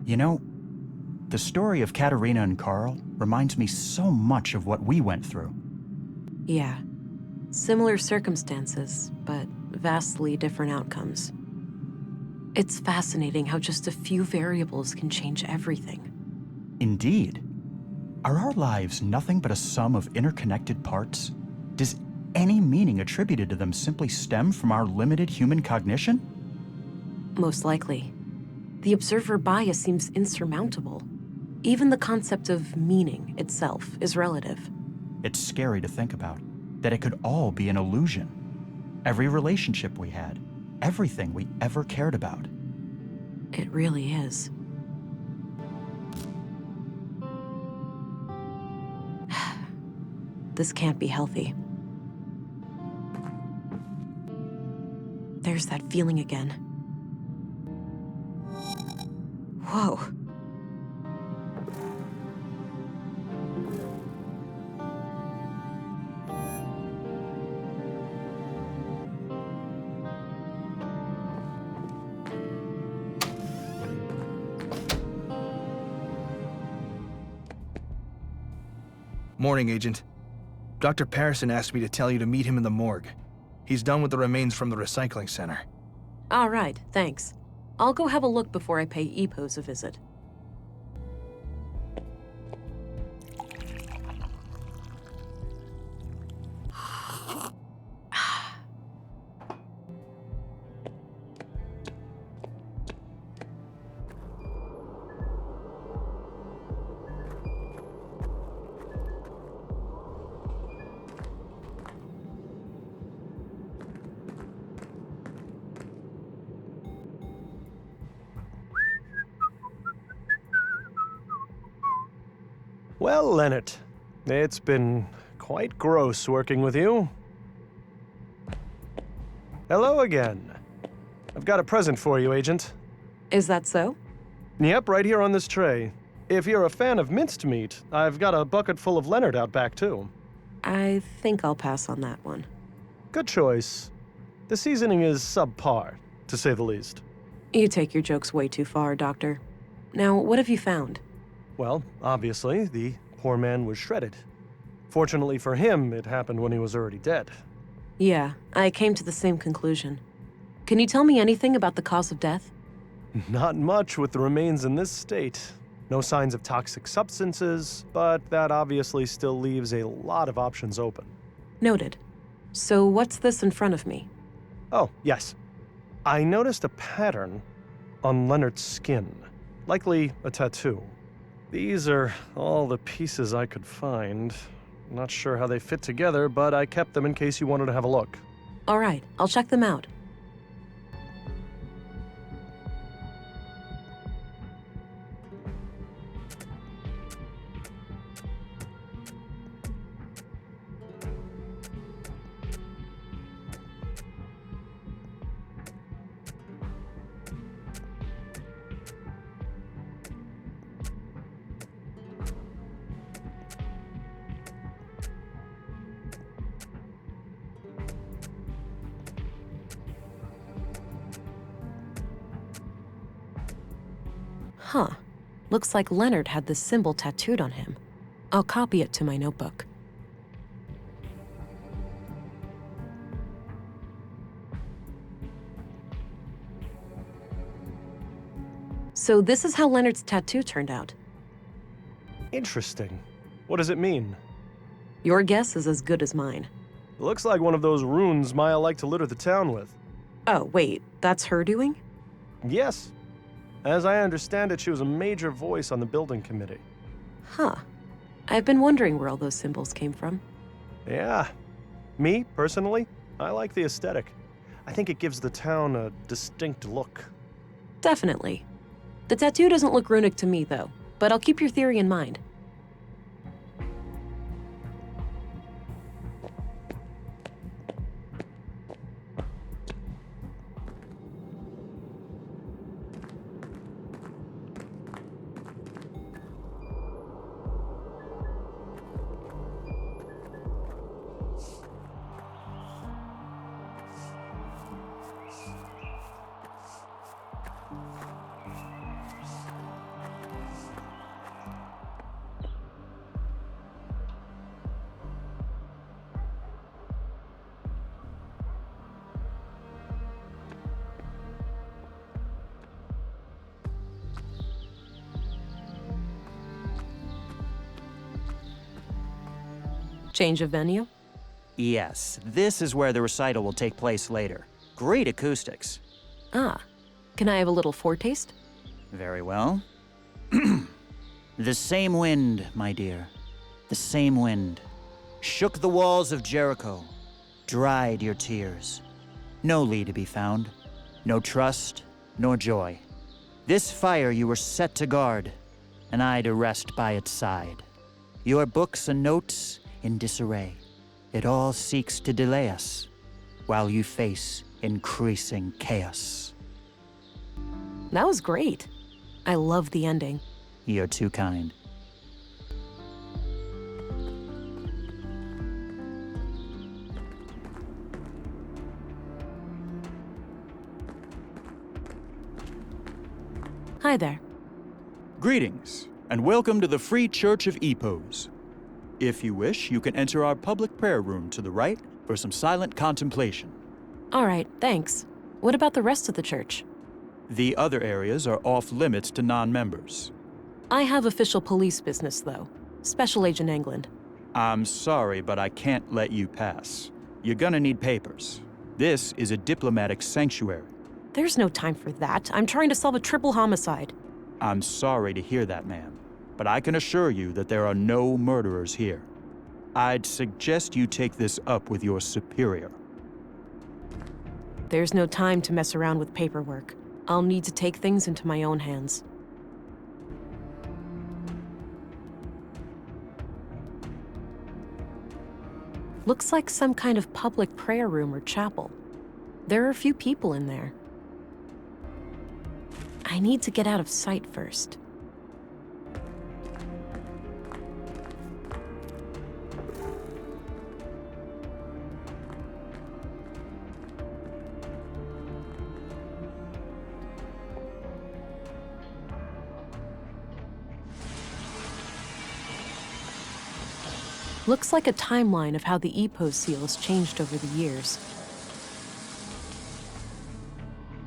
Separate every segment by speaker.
Speaker 1: You know, the story of Katerina and Carl reminds me so much of what we went through.
Speaker 2: Yeah. Similar circumstances, but vastly different outcomes. It's fascinating how just a few variables can change everything.
Speaker 1: Indeed. Are our lives nothing but a sum of interconnected parts? Does any meaning attributed to them simply stem from our limited human cognition?
Speaker 2: Most likely. The observer bias seems insurmountable. Even the concept of meaning itself is relative.
Speaker 1: It's scary to think about, that it could all be an illusion. Every relationship we had, everything we ever cared about.
Speaker 2: It really is. This can't be healthy. There's that feeling again. Whoa.
Speaker 3: Morning, Agent. Dr. Patterson asked me to tell you to meet him in the morgue. He's done with the remains from the recycling center.
Speaker 2: All right, thanks. I'll go have a look before I pay EPOS a visit.
Speaker 4: Well, Leonard, it's been quite gross working with you. Hello again. I've got a present for you, Agent.
Speaker 2: Is that so?
Speaker 4: Yep, right here on this tray. If you're a fan of minced meat, I've got a bucket full of Leonard out back, too.
Speaker 2: I think I'll pass on that one.
Speaker 4: Good choice. The seasoning is subpar, to say the least.
Speaker 2: You take your jokes way too far, Doctor. Now, what have you found?
Speaker 4: Well, obviously, the poor man was shredded. Fortunately for him, it happened when he was already dead.
Speaker 2: Yeah, I came to the same conclusion. Can you tell me anything about the cause of death?
Speaker 4: Not much with the remains in this state. No signs of toxic substances, but that obviously still leaves a lot of options open.
Speaker 2: Noted. So what's this in front of me?
Speaker 4: Oh, yes. I noticed a pattern on Leonard's skin, likely a tattoo. These are all the pieces I could find. Not sure how they fit together, but I kept them in case you wanted to have a look.
Speaker 2: All right, I'll check them out. Huh. Looks like Leonard had this symbol tattooed on him. I'll copy it to my notebook. So this is how Leonard's tattoo turned out.
Speaker 4: Interesting. What does it mean?
Speaker 2: Your guess is as good as mine.
Speaker 4: It looks like one of those runes Maya liked to litter the town with.
Speaker 2: Oh, wait, that's her doing?
Speaker 4: Yes. As I understand it, she was a major voice on the building committee.
Speaker 2: Huh. I've been wondering where all those symbols came from.
Speaker 4: Yeah. Me, personally, I like the aesthetic. I think it gives the town a distinct look.
Speaker 2: Definitely. The tattoo doesn't look runic to me, though, but I'll keep your theory in mind. Change of venue?
Speaker 1: Yes, this is where the recital will take place later. Great acoustics.
Speaker 2: Ah, can I have a little foretaste?
Speaker 1: Very well. The same wind, my dear. The same wind. Shook the walls of Jericho. Dried your tears. No Lee to be found. No trust, nor joy. This fire you were set to guard, and I to rest by its side. Your books and notes in disarray. It all seeks to delay us, while you face increasing chaos.
Speaker 2: That was great. I love the ending.
Speaker 1: You're too kind.
Speaker 2: Hi there.
Speaker 1: Greetings, and welcome to the Free Church of Epos. If you wish, you can enter our public prayer room to the right for some silent contemplation.
Speaker 2: All right, thanks. What about the rest of the church?
Speaker 1: The other areas are off limits to non-members.
Speaker 2: I have official police business, though. Special Agent England.
Speaker 1: I'm sorry, but I can't let you pass. You're gonna need papers. This is a diplomatic sanctuary.
Speaker 2: There's no time for that. I'm trying to solve a triple homicide.
Speaker 1: I'm sorry to hear that, ma'am, but I can assure you that there are no murderers here. I'd suggest you take this up with your superior.
Speaker 2: There's no time to mess around with paperwork. I'll need to take things into my own hands. Looks like some kind of public prayer room or chapel. There are a few people in there. I need to get out of sight first. Looks like a timeline of how the EPO seal has changed over the years.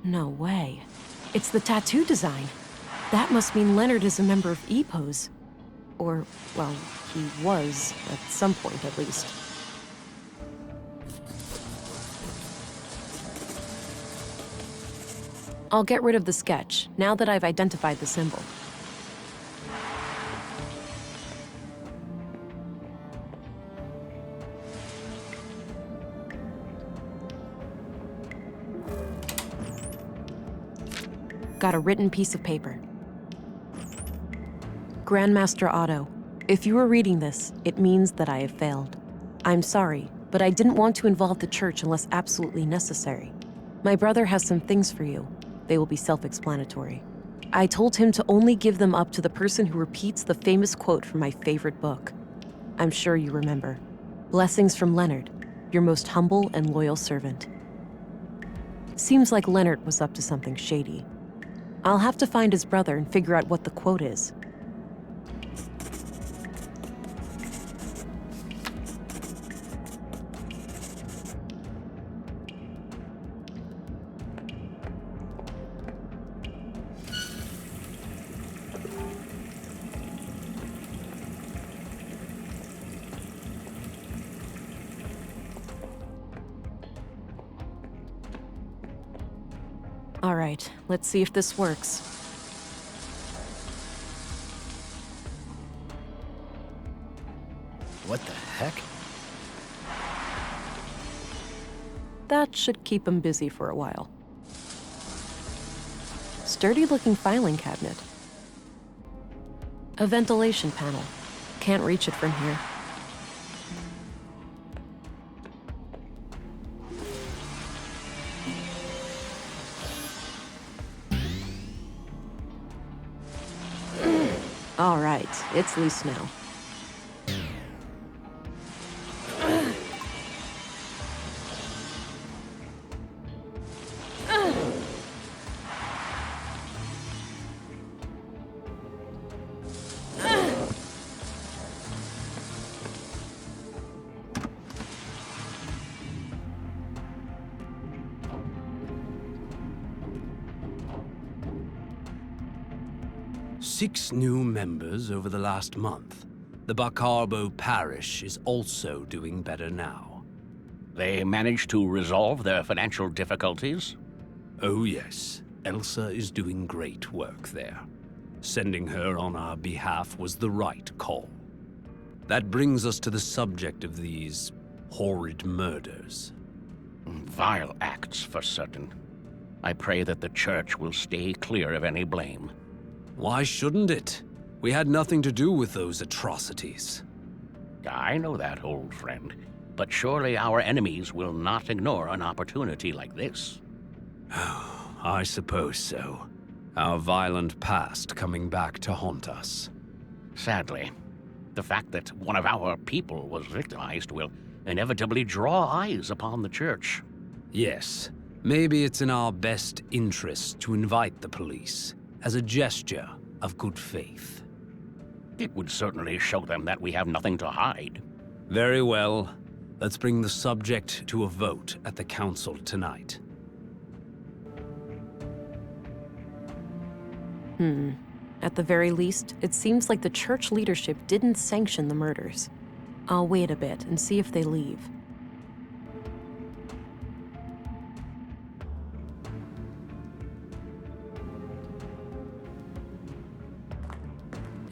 Speaker 2: No way. It's the tattoo design. That must mean Leonard is a member of EPOs. Or, well, he was, at some point at least. I'll get rid of the sketch, now that I've identified the symbol. Got a written piece of paper. Grandmaster Otto, if you are reading this, it means that I have failed. I'm sorry, but I didn't want to involve the church unless absolutely necessary. My brother has some things for you. They will be self-explanatory. I told him to only give them up to the person who repeats the famous quote from my favorite book. I'm sure you remember. Blessings from Leonard, your most humble and loyal servant. Seems like Leonard was up to something shady. I'll have to find his brother and figure out what the quote is. All right, let's see if this works.
Speaker 3: What the heck?
Speaker 2: That should keep him busy for a while. Sturdy-looking filing cabinet. A ventilation panel. Can't reach it from here. All right, it's loose now.
Speaker 5: Six new members over the last month. The Bacarbo parish is also doing better now.
Speaker 6: They managed to resolve their financial difficulties?
Speaker 5: Oh yes, Elsa is doing great work there. Sending her on our behalf was the right call. That brings us to the subject of these horrid murders.
Speaker 6: Vile acts, for certain. I pray that the church will stay clear of any blame.
Speaker 5: Why shouldn't it? We had nothing to do with those atrocities.
Speaker 6: I know that, old friend. But surely our enemies will not ignore an opportunity like this.
Speaker 5: I suppose so. Our violent past coming back to haunt us.
Speaker 6: Sadly, the fact that one of our people was victimized will inevitably draw eyes upon the church.
Speaker 5: Yes, maybe it's in our best interest to invite the police as a gesture of good faith.
Speaker 6: It would certainly show them that we have nothing to hide.
Speaker 5: Very well. Let's bring the subject to a vote at the council tonight.
Speaker 2: At the very least, it seems like the church leadership didn't sanction the murders. I'll wait a bit and see if they leave.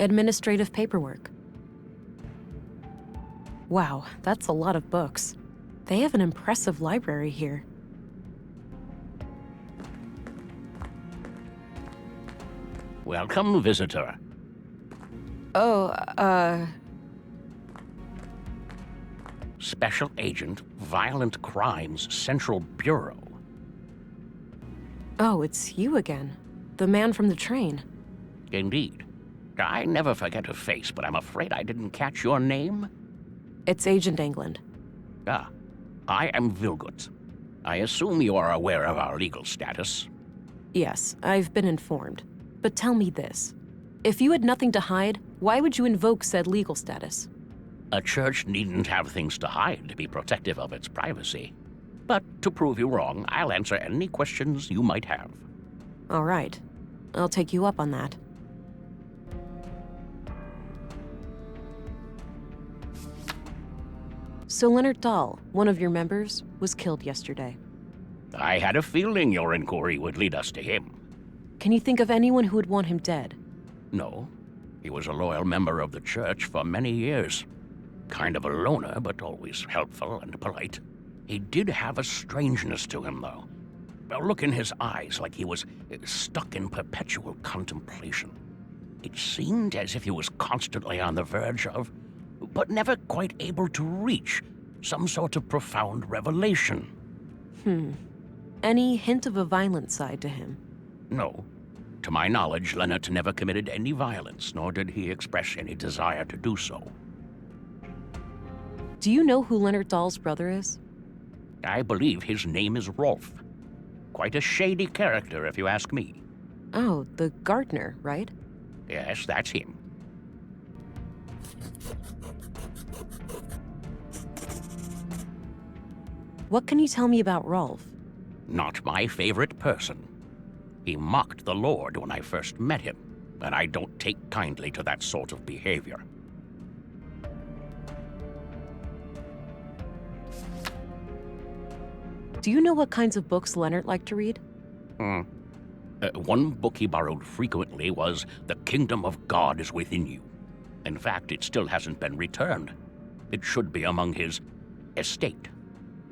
Speaker 2: Administrative paperwork. Wow, that's a lot of books. They have an impressive library here.
Speaker 6: Welcome, visitor. Special Agent, Violent Crimes Central Bureau.
Speaker 2: Oh, it's you again. The man from the train.
Speaker 6: Indeed. I never forget a face, but I'm afraid I didn't catch your name.
Speaker 2: It's Agent England.
Speaker 6: Ah, I am Vilgut. I assume you are aware of our legal status.
Speaker 2: Yes, I've been informed. But tell me this. If you had nothing to hide, why would you invoke said legal status?
Speaker 6: A church needn't have things to hide to be protective of its privacy. But to prove you wrong, I'll answer any questions you might have.
Speaker 2: All right. I'll take you up on that. So Leonard Dahl, one of your members, was killed yesterday.
Speaker 6: I had a feeling your inquiry would lead us to him.
Speaker 2: Can you think of anyone who would want him dead?
Speaker 6: No. He was a loyal member of the church for many years. Kind of a loner, but always helpful and polite. He did have a strangeness to him, though. A look in his eyes like he was stuck in perpetual contemplation. It seemed as if he was constantly on the verge of, but never quite able to reach, some sort of profound revelation.
Speaker 2: Any hint of a violent side to him?
Speaker 6: No. To my knowledge, Leonard never committed any violence, nor did he express any desire to do so.
Speaker 2: Do you know who Leonard Dahl's brother is?
Speaker 6: I believe his name is Rolf. Quite a shady character, if you ask me.
Speaker 2: Oh, the gardener, right?
Speaker 6: Yes, that's him.
Speaker 2: What can you tell me about Rolf?
Speaker 6: Not my favorite person. He mocked the Lord when I first met him, and I don't take kindly to that sort of behavior.
Speaker 2: Do you know what kinds of books Leonard liked to read?
Speaker 6: One book he borrowed frequently was The Kingdom of God is Within You. In fact, it still hasn't been returned. It should be among his estate.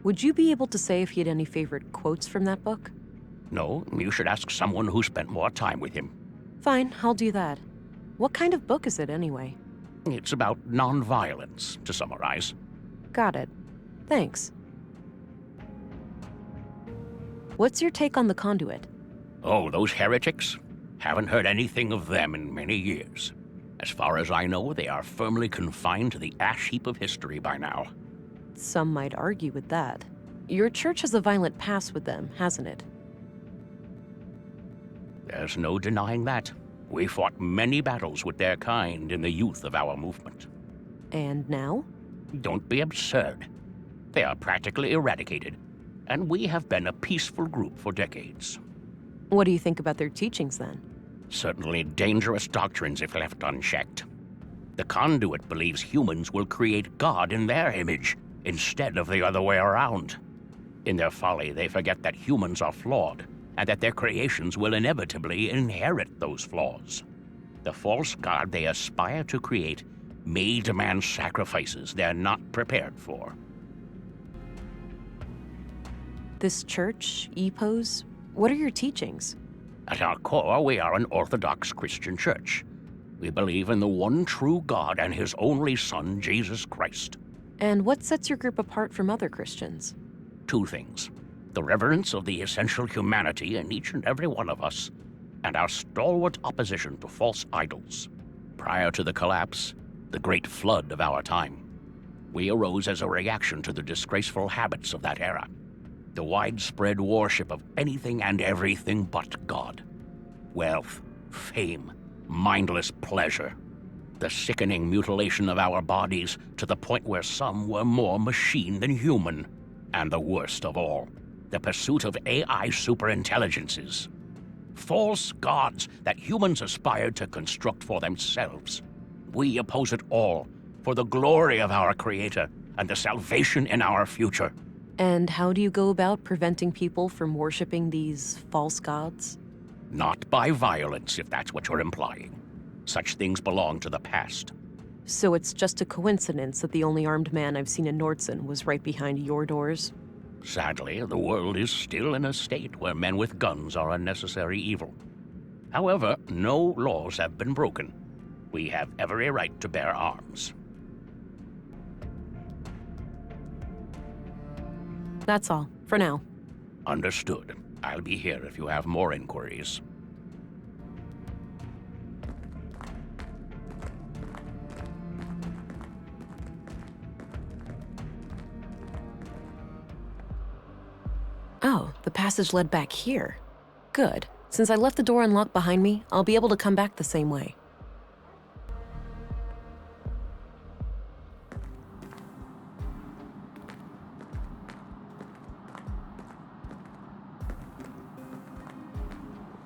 Speaker 2: Would you be able to say if he had any favorite quotes from that book?
Speaker 6: No, you should ask someone who spent more time with him.
Speaker 2: Fine, I'll do that. What kind of book is it anyway?
Speaker 6: It's about nonviolence, to summarize.
Speaker 2: Got it. Thanks. What's your take on the Conduit?
Speaker 6: Oh, those heretics? Haven't heard anything of them in many years. As far as I know, they are firmly confined to the ash heap of history by now.
Speaker 2: Some might argue with that. Your church has a violent past with them, hasn't it?
Speaker 6: There's no denying that. We fought many battles with their kind in the youth of our movement.
Speaker 2: And now?
Speaker 6: Don't be absurd. They are practically eradicated, and we have been a peaceful group for decades.
Speaker 2: What do you think about their teachings then?
Speaker 6: Certainly dangerous doctrines if left unchecked. The conduit believes humans will create God in their image, instead of the other way around. In their folly, they forget that humans are flawed, and that their creations will inevitably inherit those flaws. The false God they aspire to create may demand sacrifices they're not prepared for.
Speaker 2: This church, EPOS, what are your teachings?
Speaker 6: At our core, we are an Orthodox Christian church. We believe in the one true God and His only Son, Jesus Christ.
Speaker 2: And what sets your group apart from other Christians?
Speaker 6: Two things: the reverence of the essential humanity in each and every one of us, and our stalwart opposition to false idols. Prior to the collapse, the great flood of our time, we arose as a reaction to the disgraceful habits of that era. The widespread worship of anything and everything but God. Wealth, fame, mindless pleasure. The sickening mutilation of our bodies to the point where some were more machine than human. And the worst of all, the pursuit of AI superintelligences. False gods that humans aspired to construct for themselves. We oppose it all for the glory of our Creator and the salvation in our future.
Speaker 2: And how do you go about preventing people from worshiping these false gods?
Speaker 6: Not by violence, if that's what you're implying. Such things belong to the past.
Speaker 2: So it's just a coincidence that the only armed man I've seen in Nordson was right behind your doors?
Speaker 6: Sadly, the world is still in a state where men with guns are a necessary evil. However, no laws have been broken. We have every right to bear arms.
Speaker 2: That's all, for now.
Speaker 6: Understood. I'll be here if you have more inquiries.
Speaker 2: Oh, the passage led back here. Good. Since I left the door unlocked behind me, I'll be able to come back the same way.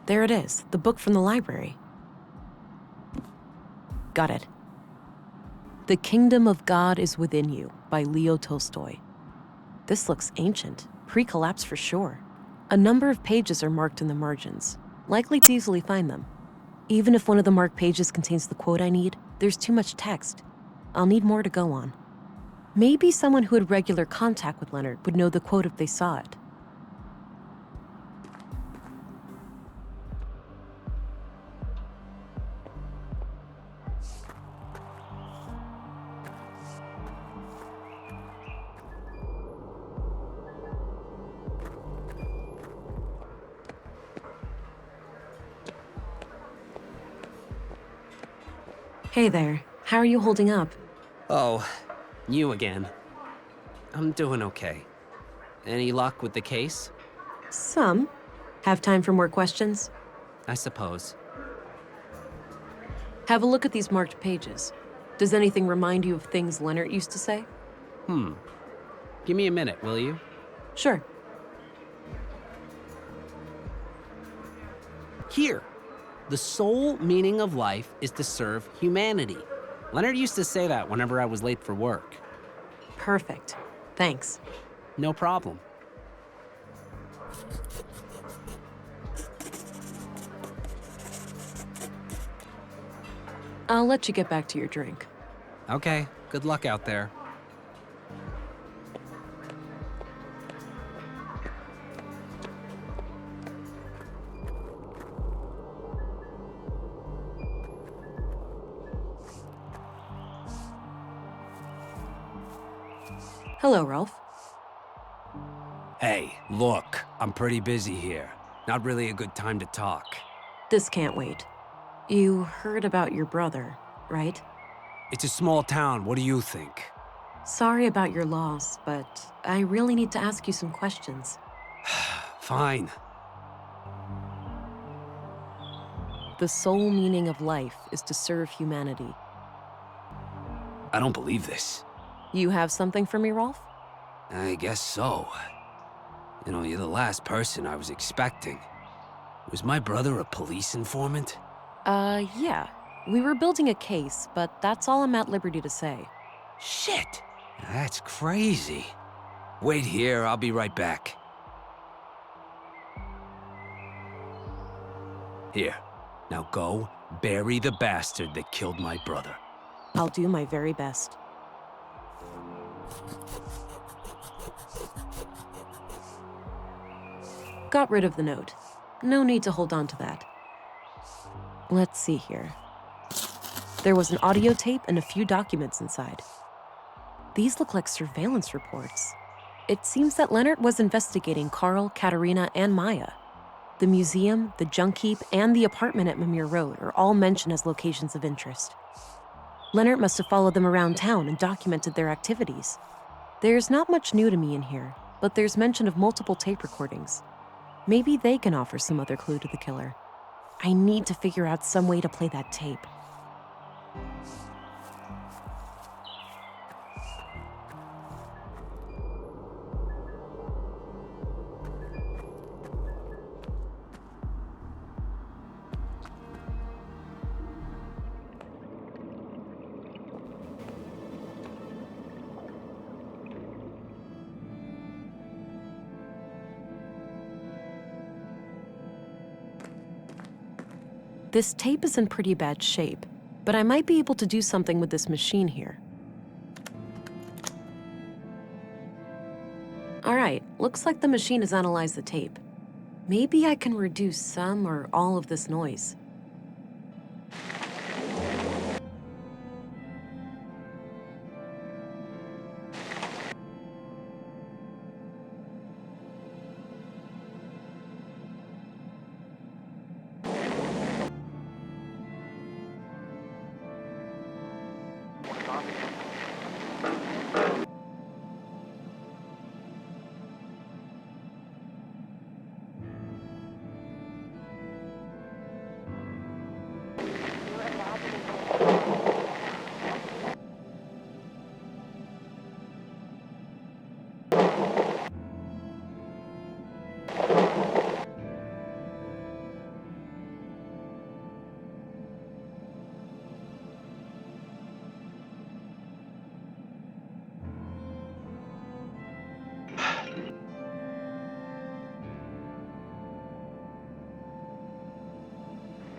Speaker 2: There it is, the book from the library. Got it. The Kingdom of God is Within You by Leo Tolstoy. This looks ancient, pre-collapse for sure. A number of pages are marked in the margins, likely to easily find them. Even if one of the marked pages contains the quote I need, there's too much text. I'll need more to go on. Maybe someone who had regular contact with Leonard would know the quote if they saw it. Hey there, how are you holding up?
Speaker 7: Oh, you again. I'm doing okay. Any luck with the case?
Speaker 2: Some. Have time for more questions?
Speaker 7: I suppose.
Speaker 2: Have a look at these marked pages. Does anything remind you of things Leonard used to say?
Speaker 7: Give me a minute, will you?
Speaker 2: Sure.
Speaker 7: Here. The sole meaning of life is to serve humanity. Leonard used to say that whenever I was late for work.
Speaker 2: Perfect. Thanks.
Speaker 7: No problem.
Speaker 2: I'll let you get back to your drink.
Speaker 7: Okay, good luck out there.
Speaker 2: Hello, Ralph.
Speaker 7: Hey, look, I'm pretty busy here. Not really a good time to talk.
Speaker 2: This can't wait. You heard about your brother, right?
Speaker 7: It's a small town, what do you think?
Speaker 2: Sorry about your loss, but I really need to ask you some questions.
Speaker 7: Fine.
Speaker 2: The sole meaning of life is to serve humanity.
Speaker 7: I don't believe this.
Speaker 2: You have something for me, Rolf?
Speaker 7: I guess so. You know, you're the last person I was expecting. Was my brother a police informant?
Speaker 2: Yeah. We were building a case, but that's all I'm at liberty to say.
Speaker 8: Shit! That's crazy. Wait here, I'll be right back. Here, now go, bury the bastard that killed my brother.
Speaker 2: I'll do my very best. Got rid of the note. No need to hold on to that. Let's see here. There was an audio tape and a few documents inside. These look like surveillance reports. It seems that Leonard was investigating Carl, Katerina, and Maya. The museum, the junk heap, and the apartment at Mimir Road are all mentioned as locations of interest. Leonard must have followed them around town and documented their activities. There's not much new to me in here, but there's mention of multiple tape recordings. Maybe they can offer some other clue to the killer. I need to figure out some way to play that tape. This tape is in pretty bad shape, but I might be able to do something with this machine here. All right, looks like the machine has analyzed the tape. Maybe I can reduce some or all of this noise.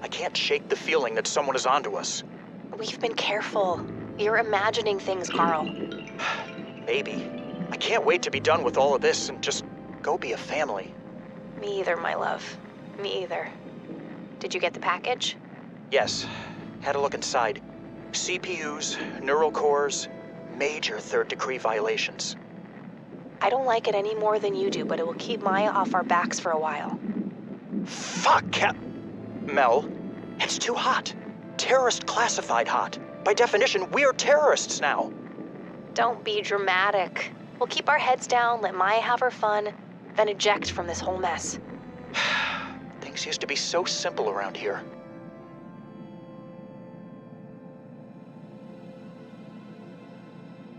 Speaker 1: I can't shake the feeling that someone is onto us.
Speaker 9: We've been careful. You're imagining things, Carl.
Speaker 1: Maybe. I can't wait to be done with all of this and just go be a family.
Speaker 9: Me either, my love. Me either. Did you get the package?
Speaker 1: Yes. Had a look inside. CPUs, neural cores, major third-degree violations.
Speaker 9: I don't like it any more than you do, but it will keep Maya off our backs for a while.
Speaker 1: Fuck, Mel, it's too hot. Terrorist classified hot. By definition, we're terrorists now.
Speaker 9: Don't be dramatic. We'll keep our heads down, let Maya have her fun, then eject from this whole mess.
Speaker 1: Things used to be so simple around here.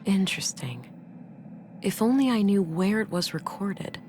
Speaker 2: Interesting. If only I knew where it was recorded.